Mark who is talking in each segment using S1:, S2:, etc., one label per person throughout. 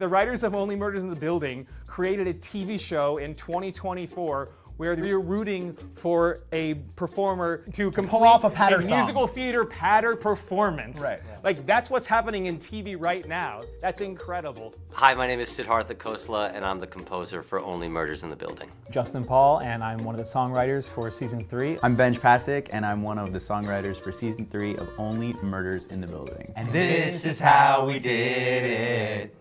S1: The writers of Only Murders in the Building created a TV show in 2024 where you're rooting for a performer to pull off a patter song. Musical theater patter performance.
S2: Right.
S1: Like, that's what's happening in TV right now. That's incredible.
S3: Hi, my name is Siddhartha Khosla, and I'm the composer for Only Murders in the Building.
S4: Justin Paul, and I'm one of the songwriters for season 3.
S2: I'm Benj Pasek, and I'm one of the songwriters for season 3 of Only Murders in the Building.
S3: And this is how we did it.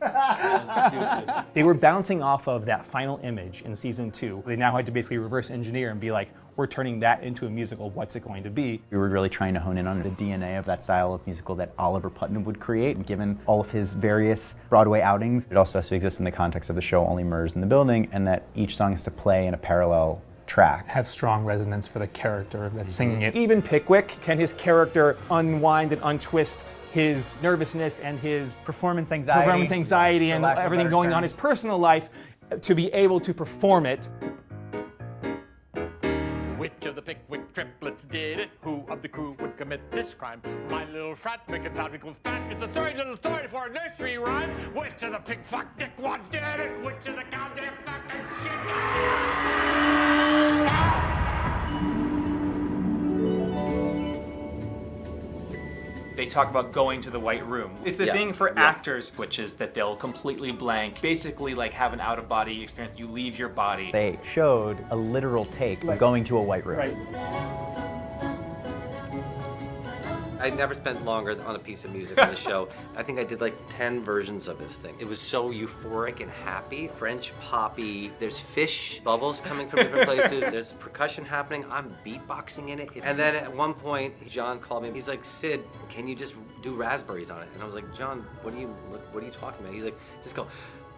S4: They were bouncing off of that final image in season 2. They now had to basically reverse engineer and be like, we're turning that into a musical, what's it going to be?
S2: We were really trying to hone in on the DNA of that style of musical that Oliver Putnam would create, given all of his various Broadway outings. It also has to exist in the context of the show Only Murders in the Building, and that each song has to play in a parallel track.
S4: Have strong resonance for the character that's singing it.
S1: Even Pickwick, can his character unwind and untwist his nervousness and his
S2: Performance anxiety
S1: and everything going on in his personal life to be able to perform it?
S5: Which of the Pickwick triplets did it? Who of the crew would commit this crime? My little frat, make it sound equals fat. It's a story, little story for a nursery rhyme. Which of the pig fuck dick one did it? Which of the goddamn fucking shit?
S6: They talk about going to the white room. It's the thing for actors, which is that they'll completely blank, basically like have an out-of-body experience. You leave your body.
S2: They showed a literal take of going to a white room.
S4: Right.
S3: I never spent longer on a piece of music on the show. I think I did like 10 versions of this thing. It was so euphoric and happy. French poppy. There's fish bubbles coming from different places. There's percussion happening. I'm beatboxing in it. And then at one point, John called me. He's like, Sid, can you just do raspberries on it? And I was like, John, what are you talking about? He's like, just go.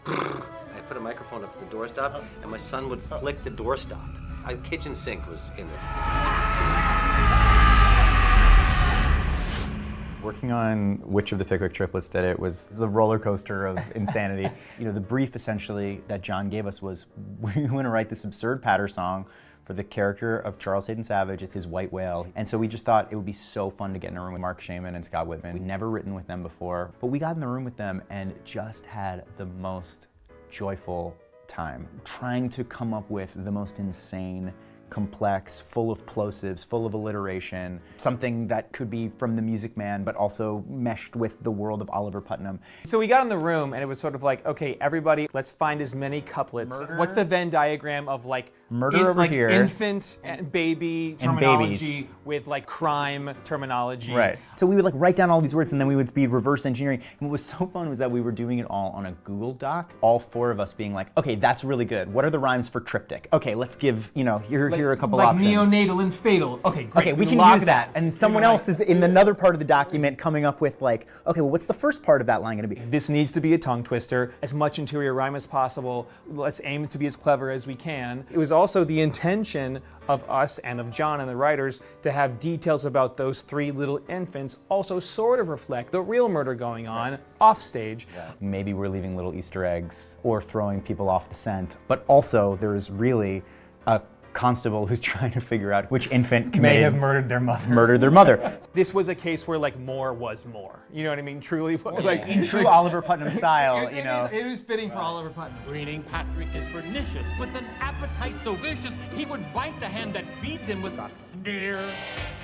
S3: I put a microphone up to the doorstop, and my son would flick the doorstop. A kitchen sink was in this.
S2: Working on which of the Pickwick triplets did it was the roller coaster of insanity. You know, the brief essentially that John gave us was, we want to write this absurd patter song for the character of Charles Hayden Savage. It's his white whale. And so we just thought it would be so fun to get in a room with Mark Shaman and Scott Whitman. We'd never written with them before, but we got in the room with them and just had the most joyful time trying to come up with the most insane, complex, full of plosives, full of alliteration, something that could be from The Music Man, but also meshed with the world of Oliver Putnam.
S1: So we got in the room and it was sort of like, okay, everybody, let's find as many couplets. What's the Venn diagram of like
S2: Murder over here.
S1: Infant and baby terminology with like crime terminology.
S2: Right. So we would like write down all these words and then we would be reverse engineering. And what was so fun was that we were doing it all on a Google Doc. All 4 of us being like, okay, that's really good. What are the rhymes for triptych? Okay, let's give, you know, here are a couple options.
S1: Like neonatal and fatal. Okay, great.
S2: Okay, we can use that. And someone else is in another part of the document coming up with like, okay, well, what's the first part of that line going to be?
S1: This needs to be a tongue twister. As much interior rhyme as possible. Let's aim to be as clever as we can. It was also the intention of us and of John and the writers to have details about those 3 little infants also sort of reflect the real murder going on off stage.
S2: Yeah. Maybe we're leaving little Easter eggs or throwing people off the scent, but also there is really a constable who's trying to figure out which infant
S4: May have murdered their
S2: mother.
S1: This was a case where like more was more. You know what I mean? Truly, like
S2: in true Oliver Putnam style, you know.
S1: It is fitting for Oliver Putnam.
S5: Greening Patrick is pernicious. With an appetite so vicious, he would bite the hand that feeds him with a sneer.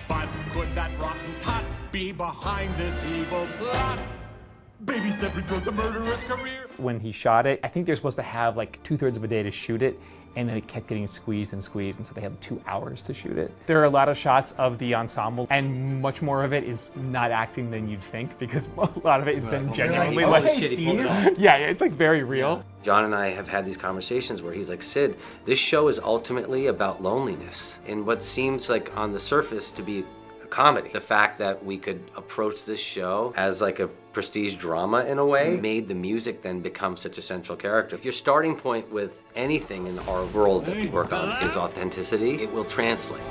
S5: But could that rotten tot be behind this evil plot? Baby stepping towards a murderous career.
S1: When he shot it, I think they're supposed to have like 2/3 of a day to shoot it, and then it kept getting squeezed and squeezed, and so they had 2 hours to shoot it. There are a lot of shots of the ensemble, and much more of it is not acting than you'd think, because a lot of it is them genuinely like, yeah, it's like very real.
S3: John and I have had these conversations where he's like, Sid, this show is ultimately about loneliness in what seems like on the surface to be a comedy. The fact that we could approach this show as like a prestige drama in a way made the music then become such a central character. If your starting point with anything in our world that we work on is authenticity, it will translate.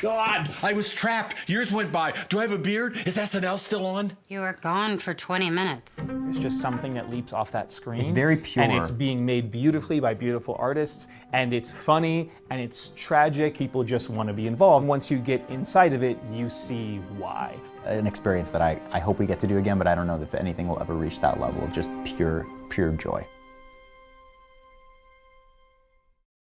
S5: God, I was trapped. Years went by. Do I have a beard? Is SNL still on?
S7: You were gone for 20 minutes.
S1: It's just something that leaps off that screen.
S2: It's very pure.
S1: And it's being made beautifully by beautiful artists, and it's funny, and it's tragic. People just want to be involved. Once you get inside of it, you see why.
S2: An experience that I hope we get to do again, but I don't know that anything will ever reach that level of just pure pure joy.